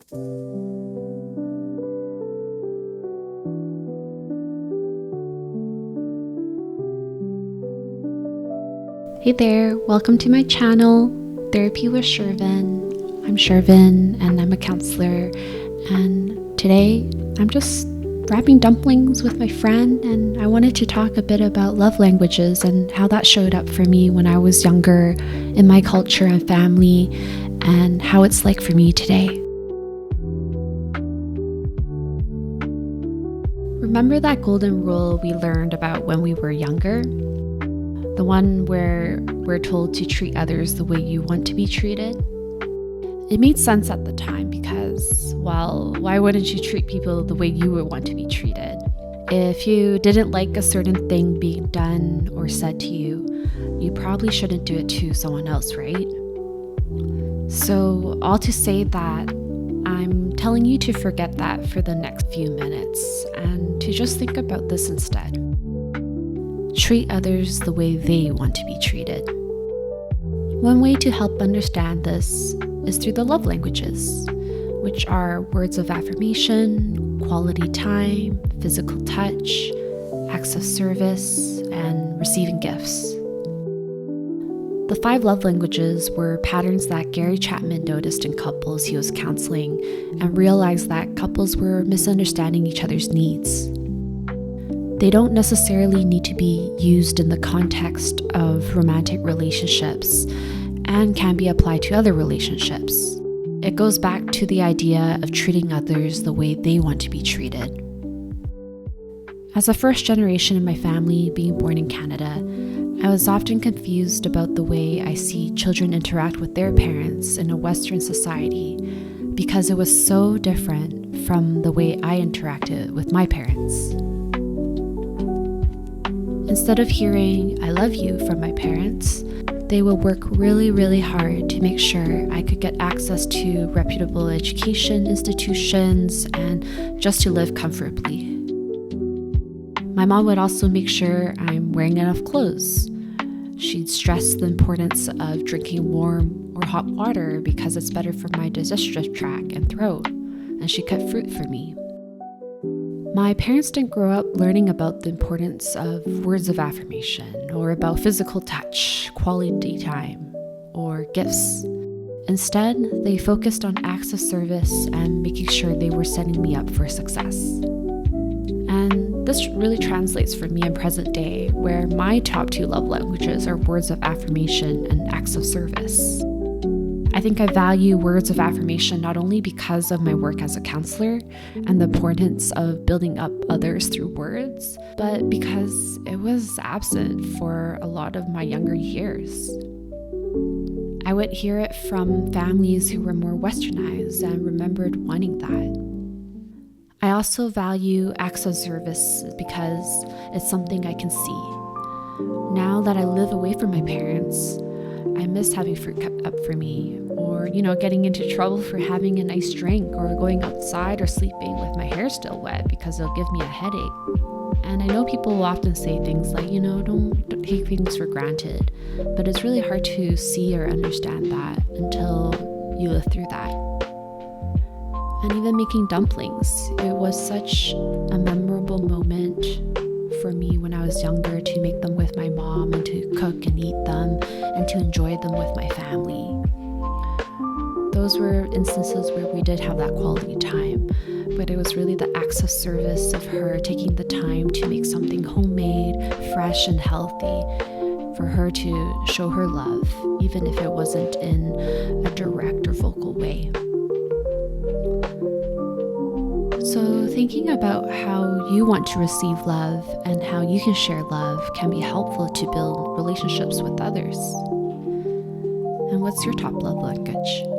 Hey there, welcome to my channel, Therapy with Shirvin. I'm Shirvin and I'm a counselor, and today I'm just wrapping dumplings with my friend, and I wanted to talk a bit about love languages and how that showed up for me when I was younger in my culture and family, and how it's like for me today. Remember that golden rule we learned about when we were younger? The one where we're told to treat others the way you want to be treated? It made sense at the time because, well, why wouldn't you treat people the way you would want to be treated? If you didn't like a certain thing being done or said to you, you probably shouldn't do it to someone else, right? So, all to say that I'm telling you to forget that for the next few minutes and to just think about this instead. Treat others the way they want to be treated. One way to help understand this is through the love languages, which are words of affirmation, quality time, physical touch, acts of service, and receiving gifts. The 5 love languages were patterns that Gary Chapman noticed in couples he was counseling and realized that couples were misunderstanding each other's needs. They don't necessarily need to be used in the context of romantic relationships and can be applied to other relationships. It goes back to the idea of treating others the way they want to be treated. As a first generation in my family being born in Canada, I was often confused about the way I see children interact with their parents in a Western society because it was so different from the way I interacted with my parents. Instead of hearing "I love you" from my parents, they would work really, really hard to make sure I could get access to reputable education institutions and just to live comfortably. My mom would also make sure I'm wearing enough clothes. She'd stress the importance of drinking warm or hot water because it's better for my digestive tract and throat, and she cut fruit for me. My parents didn't grow up learning about the importance of words of affirmation or about physical touch, quality time, or gifts. Instead, they focused on acts of service and making sure they were setting me up for success. And this really translates for me in present day, where my top 2 love languages are words of affirmation and acts of service. I think I value words of affirmation not only because of my work as a counselor and the importance of building up others through words, but because it was absent for a lot of my younger years. I would hear it from families who were more westernized and remembered wanting that. I also value acts of service because it's something I can see. Now that I live away from my parents, I miss having fruit cut up for me, or, getting into trouble for having a nice drink, or going outside or sleeping with my hair still wet because it'll give me a headache. And I know people will often say things like, don't take things for granted, but it's really hard to see or understand that until you live through that. And even making dumplings, it was such a memorable moment for me when I was younger to make them with my mom and to cook and eat them and to enjoy them with my family. Those were instances where we did have that quality time, but it was really the acts of service of her taking the time to make something homemade, fresh and healthy for her to show her love, even if it wasn't in a direct or vocal way. So thinking about how you want to receive love and how you can share love can be helpful to build relationships with others. And what's your top love language?